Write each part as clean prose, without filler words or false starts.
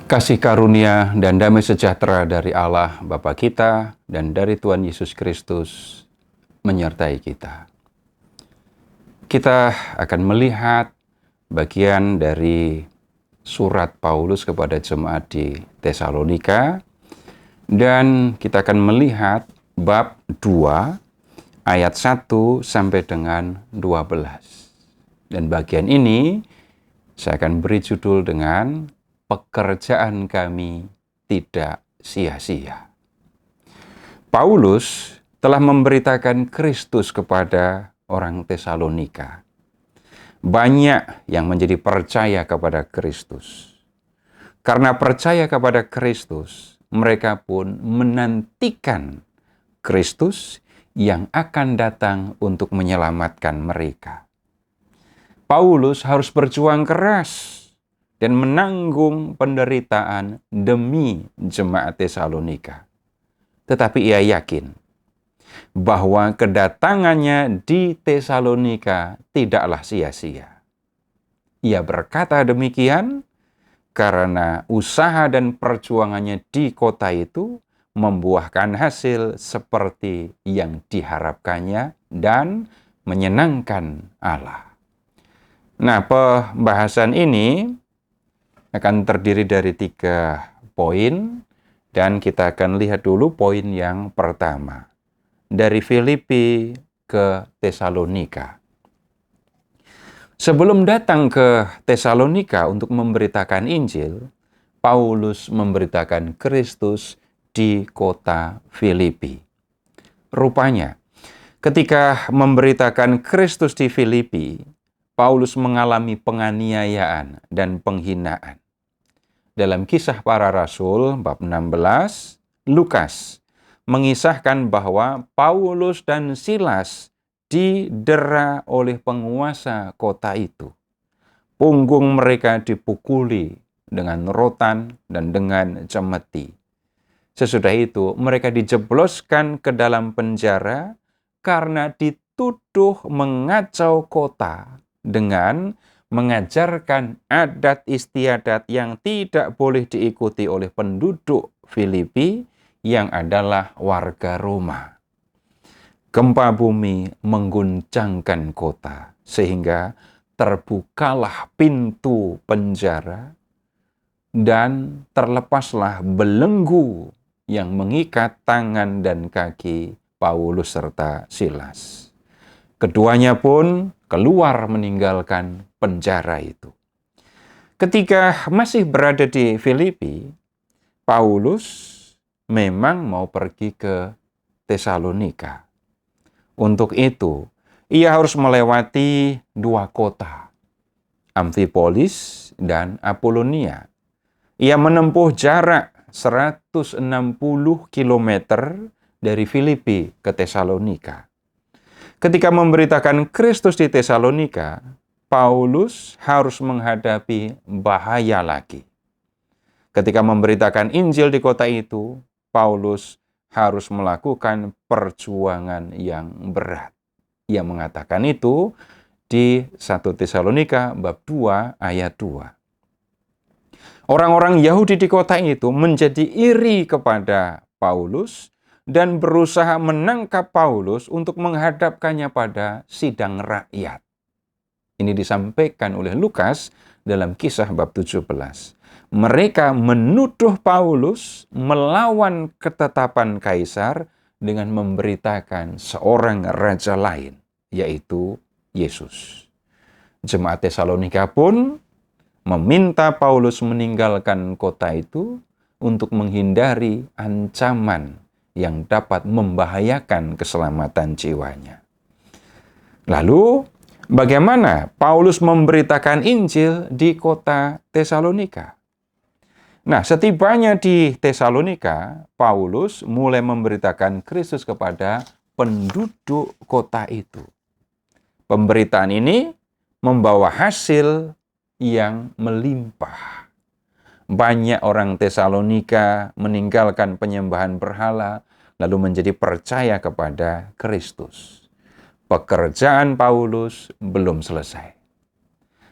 Kasih karunia dan damai sejahtera dari Allah Bapa kita dan dari Tuhan Yesus Kristus menyertai kita. Kita akan melihat bagian dari surat Paulus kepada jemaat di Tesalonika, dan kita akan melihat bab 2 ayat 1 sampai dengan 12. Dan bagian ini saya akan beri judul dengan pekerjaan kami tidak sia-sia. Paulus telah memberitakan Kristus kepada orang Tesalonika. Banyak yang menjadi percaya kepada Kristus. Karena percaya kepada Kristus, mereka pun menantikan Kristus yang akan datang untuk menyelamatkan mereka. Paulus harus berjuang keras dan menanggung penderitaan demi jemaat Tesalonika. Tetapi ia yakin bahwa kedatangannya di Tesalonika tidaklah sia-sia. Ia berkata demikian karena usaha dan perjuangannya di kota itu membuahkan hasil seperti yang diharapkannya dan menyenangkan Allah. Nah, pembahasan ini akan terdiri dari 3 poin, dan kita akan lihat dulu poin yang pertama. Dari Filipi ke Tesalonika. Sebelum datang ke Tesalonika untuk memberitakan Injil, Paulus memberitakan Kristus di kota Filipi. Rupanya, ketika memberitakan Kristus di Filipi, Paulus mengalami penganiayaan dan penghinaan. Dalam Kisah Para Rasul bab 16, Lukas mengisahkan bahwa Paulus dan Silas didera oleh penguasa kota itu. Punggung mereka dipukuli dengan rotan dan dengan cemeti. Sesudah itu mereka dijebloskan ke dalam penjara karena dituduh mengacau kota dengan mengajarkan adat istiadat yang tidak boleh diikuti oleh penduduk Filipi yang adalah warga Roma. Gempa bumi mengguncangkan kota sehingga terbukalah pintu penjara dan terlepaslah belenggu yang mengikat tangan dan kaki Paulus serta Silas. Keduanya pun keluar meninggalkan penjara itu. Ketika masih berada di Filipi, Paulus memang mau pergi ke Tesalonika. Untuk itu, ia harus melewati 2 kota, Amfipolis dan Apolonia. Ia menempuh jarak 160 km dari Filipi ke Tesalonika. Ketika memberitakan Kristus di Tesalonika, Paulus harus menghadapi bahaya lagi. Ketika memberitakan Injil di kota itu, Paulus harus melakukan perjuangan yang berat. Ia mengatakan itu di 1 Tesalonika bab 2 ayat 2. Orang-orang Yahudi di kota itu menjadi iri kepada Paulus dan berusaha menangkap Paulus untuk menghadapkannya pada sidang rakyat. Ini disampaikan oleh Lukas dalam Kisah bab 17. Mereka menuduh Paulus melawan ketetapan Kaisar dengan memberitakan seorang raja lain, yaitu Yesus. Jemaat Tesalonika pun meminta Paulus meninggalkan kota itu untuk menghindari ancaman yang dapat membahayakan keselamatan jiwanya. Lalu, bagaimana Paulus memberitakan Injil di kota Tesalonika? Nah, setibanya di Tesalonika, Paulus mulai memberitakan Kristus kepada penduduk kota itu. Pemberitaan ini membawa hasil yang melimpah. Banyak orang Tesalonika meninggalkan penyembahan berhala, lalu menjadi percaya kepada Kristus. Pekerjaan Paulus belum selesai.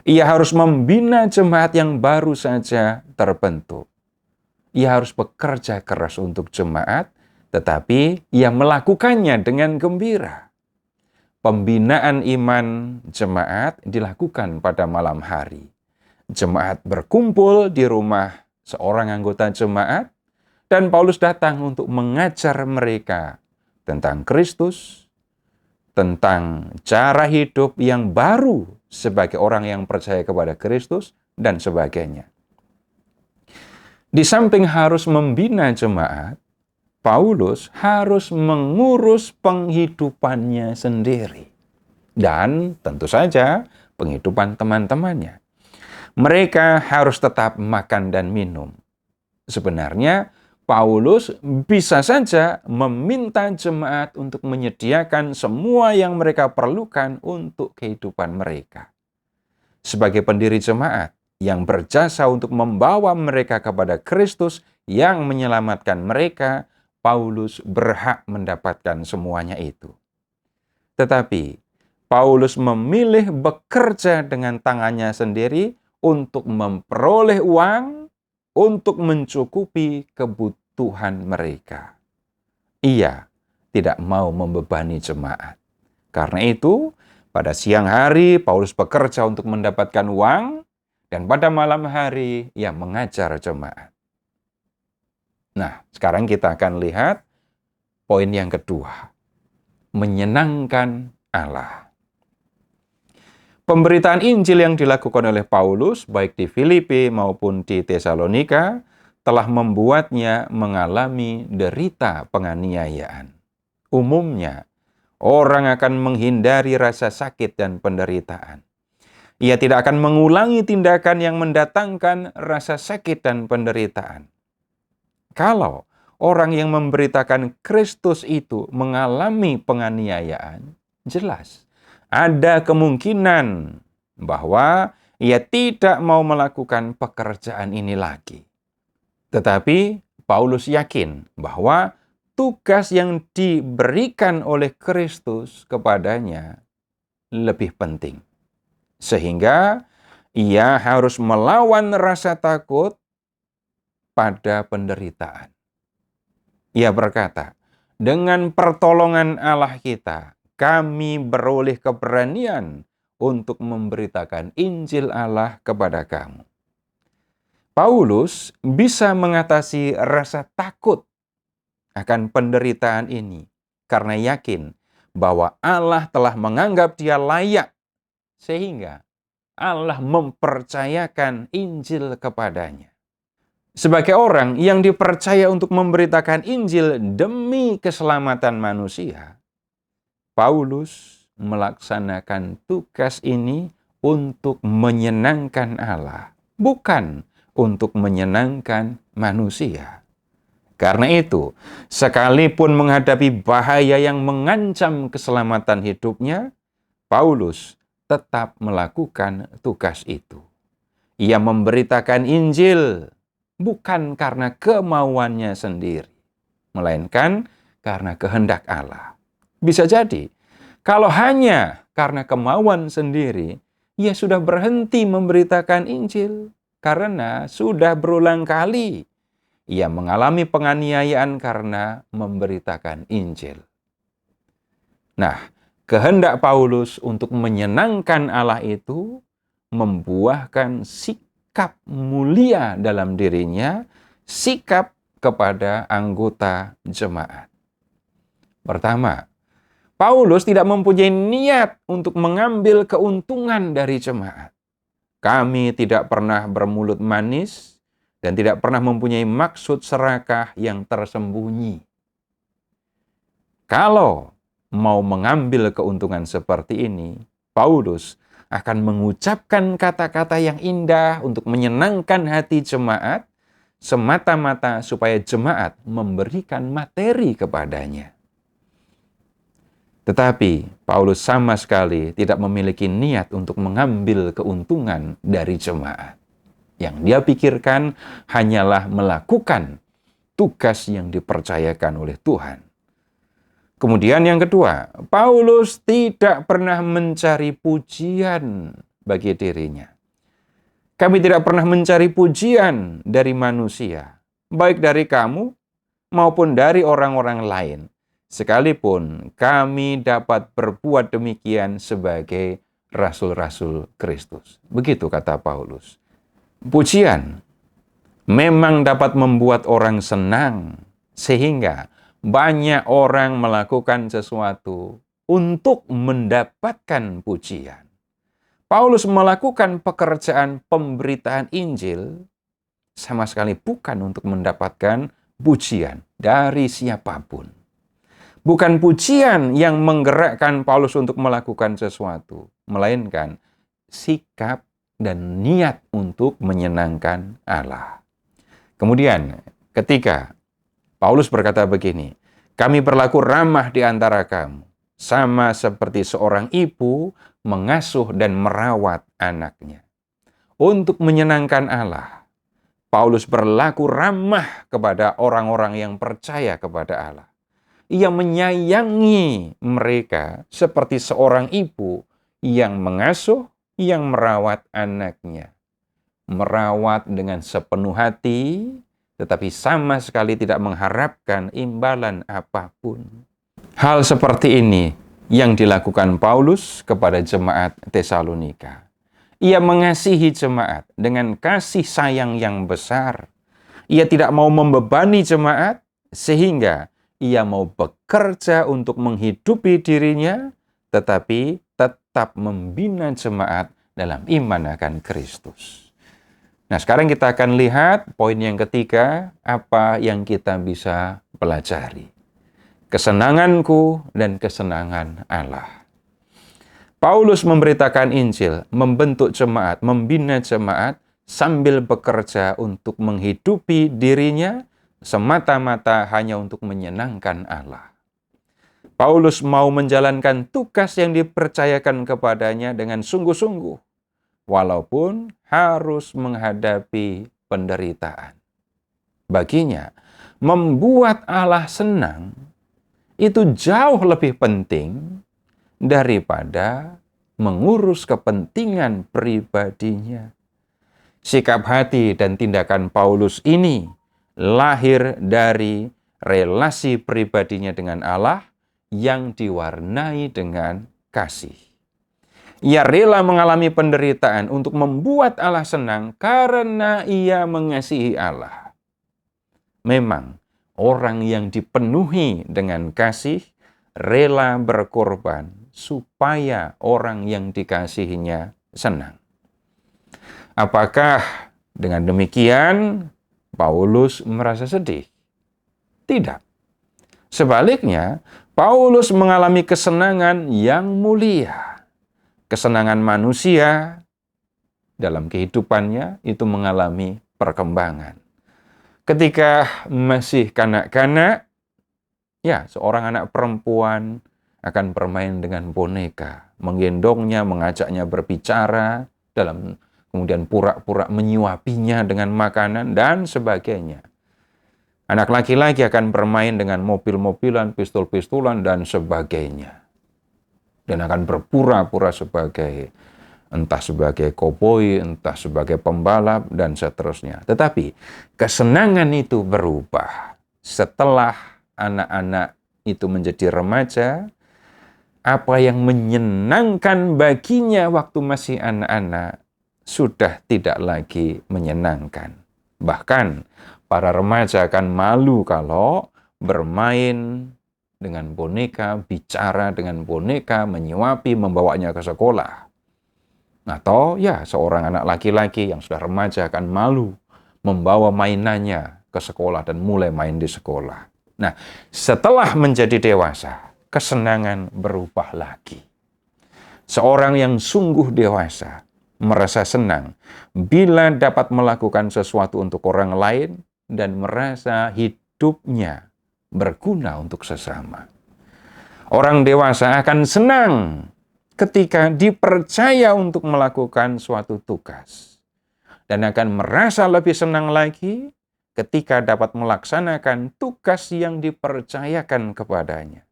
Ia harus membina jemaat yang baru saja terbentuk. ia harus bekerja keras untuk jemaat, tetapi ia melakukannya dengan gembira. Pembinaan iman jemaat dilakukan pada malam hari. Jemaat berkumpul di rumah seorang anggota jemaat, dan Paulus datang untuk mengajar mereka tentang Kristus, tentang cara hidup yang baru sebagai orang yang percaya kepada Kristus, dan sebagainya. Di samping harus membina jemaat, Paulus harus mengurus penghidupannya sendiri. Dan tentu saja penghidupan teman-temannya. Mereka harus tetap makan dan minum. Sebenarnya Paulus bisa saja meminta jemaat untuk menyediakan semua yang mereka perlukan untuk kehidupan mereka. Sebagai pendiri jemaat yang berjasa untuk membawa mereka kepada Kristus yang menyelamatkan mereka, Paulus berhak mendapatkan semuanya itu. Tetapi Paulus memilih bekerja dengan tangannya sendiri untuk memperoleh uang untuk mencukupi kebutuhan mereka. Ia tidak mau membebani jemaat. Karena itu, pada siang hari Paulus bekerja untuk mendapatkan uang, dan pada malam hari ia mengajar jemaat. Nah, sekarang kita akan lihat poin yang kedua, menyenangkan Allah. Pemberitaan Injil yang dilakukan oleh Paulus, baik di Filipi maupun di Tesalonika, telah membuatnya mengalami derita penganiayaan. Umumnya, orang akan menghindari rasa sakit dan penderitaan. Ia tidak akan mengulangi tindakan yang mendatangkan rasa sakit dan penderitaan. Kalau orang yang memberitakan Kristus itu mengalami penganiayaan, jelas ada kemungkinan bahwa ia tidak mau melakukan pekerjaan ini lagi. Tetapi Paulus yakin bahwa tugas yang diberikan oleh Kristus kepadanya lebih penting. Sehingga ia harus melawan rasa takut pada penderitaan. Ia berkata, dengan pertolongan Allah kita, kami beroleh keberanian untuk memberitakan Injil Allah kepada kamu. Paulus bisa mengatasi rasa takut akan penderitaan ini karena yakin bahwa Allah telah menganggap dia layak, sehingga Allah mempercayakan Injil kepadanya. Sebagai orang yang dipercaya untuk memberitakan Injil demi keselamatan manusia, Paulus melaksanakan tugas ini untuk menyenangkan Allah, bukan untuk menyenangkan manusia. Karena itu, sekalipun menghadapi bahaya yang mengancam keselamatan hidupnya, Paulus tetap melakukan tugas itu. Ia memberitakan Injil bukan karena kemauannya sendiri, melainkan karena kehendak Allah. Bisa jadi, kalau hanya karena kemauan sendiri, ia sudah berhenti memberitakan Injil karena sudah berulang kali ia mengalami penganiayaan karena memberitakan Injil. Nah, kehendak Paulus untuk menyenangkan Allah itu membuahkan sikap mulia dalam dirinya, sikap kepada anggota jemaat. Pertama, Paulus tidak mempunyai niat untuk mengambil keuntungan dari jemaat. Kami tidak pernah bermulut manis dan tidak pernah mempunyai maksud serakah yang tersembunyi. Kalau mau mengambil keuntungan seperti ini, Paulus akan mengucapkan kata-kata yang indah untuk menyenangkan hati jemaat, semata-mata supaya jemaat memberikan materi kepadanya. Tetapi Paulus sama sekali tidak memiliki niat untuk mengambil keuntungan dari jemaat. Yang dia pikirkan hanyalah melakukan tugas yang dipercayakan oleh Tuhan. Kemudian yang kedua, Paulus tidak pernah mencari pujian bagi dirinya. Kami tidak pernah mencari pujian dari manusia. baik dari kamu maupun dari orang-orang lain, sekalipun kami dapat berbuat demikian sebagai rasul-rasul Kristus. Begitu kata Paulus. Pujian memang dapat membuat orang senang, sehingga banyak orang melakukan sesuatu untuk mendapatkan pujian. Paulus melakukan pekerjaan pemberitaan Injil sama sekali bukan untuk mendapatkan pujian dari siapapun. Bukan pujian yang menggerakkan Paulus untuk melakukan sesuatu, melainkan sikap dan niat untuk menyenangkan Allah. Kemudian ketika Paulus berkata begini, kami berlaku ramah di antara kamu, sama seperti seorang ibu mengasuh dan merawat anaknya. Untuk menyenangkan Allah, Paulus berlaku ramah kepada orang-orang yang percaya kepada Allah. Ia menyayangi mereka seperti seorang ibu yang mengasuh, yang merawat anaknya. Merawat dengan sepenuh hati, tetapi sama sekali tidak mengharapkan imbalan apapun. Hal seperti ini yang dilakukan Paulus kepada jemaat Tesalonika. Ia mengasihi jemaat dengan kasih sayang yang besar. Ia tidak mau membebani jemaat, sehingga ia mau bekerja untuk menghidupi dirinya, tetapi tetap membina jemaat dalam iman akan Kristus. Nah, sekarang kita akan lihat poin yang ketiga, apa yang kita bisa pelajari. Kesenanganku dan kesenangan Allah. Paulus memberitakan Injil, membentuk jemaat, membina jemaat, sambil bekerja untuk menghidupi dirinya, semata-mata hanya untuk menyenangkan Allah. Paulus mau menjalankan tugas yang dipercayakan kepadanya dengan sungguh-sungguh, walaupun harus menghadapi penderitaan. Baginya, membuat Allah senang itu jauh lebih penting daripada mengurus kepentingan pribadinya. Sikap hati dan tindakan Paulus ini lahir dari relasi pribadinya dengan Allah yang diwarnai dengan kasih. Ia rela mengalami penderitaan untuk membuat Allah senang karena ia mengasihi Allah. Memang, orang yang dipenuhi dengan kasih rela berkorban supaya orang yang dikasihinya senang. Apakah dengan demikian Paulus merasa sedih? Tidak. Sebaliknya, Paulus mengalami kesenangan yang mulia. Kesenangan manusia dalam kehidupannya itu mengalami perkembangan. Ketika masih kanak-kanak, ya seorang anak perempuan akan bermain dengan boneka, menggendongnya, mengajaknya berbicara, kemudian pura-pura menyuapinya dengan makanan, dan sebagainya. Anak laki-laki akan bermain dengan mobil-mobilan, pistol-pistolan, dan sebagainya. Dan akan berpura-pura entah sebagai koboi, entah sebagai pembalap, dan seterusnya. Tetapi kesenangan itu berubah. Setelah anak-anak itu menjadi remaja, apa yang menyenangkan baginya waktu masih anak-anak sudah tidak lagi menyenangkan. Bahkan para remaja akan malu kalau bermain dengan boneka, bicara dengan boneka, menyuapi, membawanya ke sekolah. Atau ya seorang anak laki-laki yang sudah remaja akan malu membawa mainannya ke sekolah dan mulai main di sekolah. Nah, setelah menjadi dewasa, kesenangan berubah lagi. Seorang yang sungguh dewasa merasa senang bila dapat melakukan sesuatu untuk orang lain dan merasa hidupnya berguna untuk sesama. Orang dewasa akan senang ketika dipercaya untuk melakukan suatu tugas, dan akan merasa lebih senang lagi ketika dapat melaksanakan tugas yang dipercayakan kepadanya.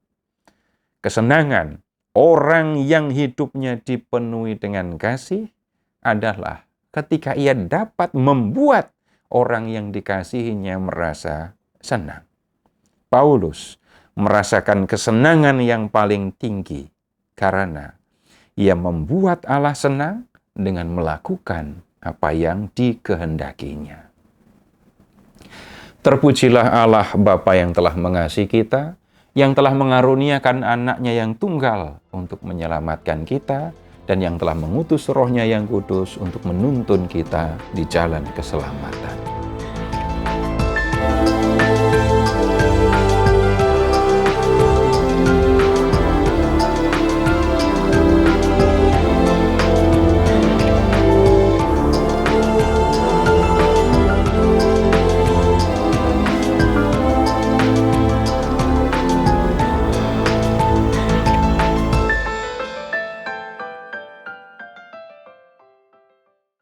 Kesenangan orang yang hidupnya dipenuhi dengan kasih adalah ketika ia dapat membuat orang yang dikasihinya merasa senang. Paulus merasakan kesenangan yang paling tinggi karena ia membuat Allah senang dengan melakukan apa yang dikehendakinya. Terpujilah Allah Bapa yang telah mengasihi kita, yang telah mengaruniakan anaknya yang tunggal untuk menyelamatkan kita, dan yang telah mengutus Roh-Nya yang kudus untuk menuntun kita di jalan keselamatan.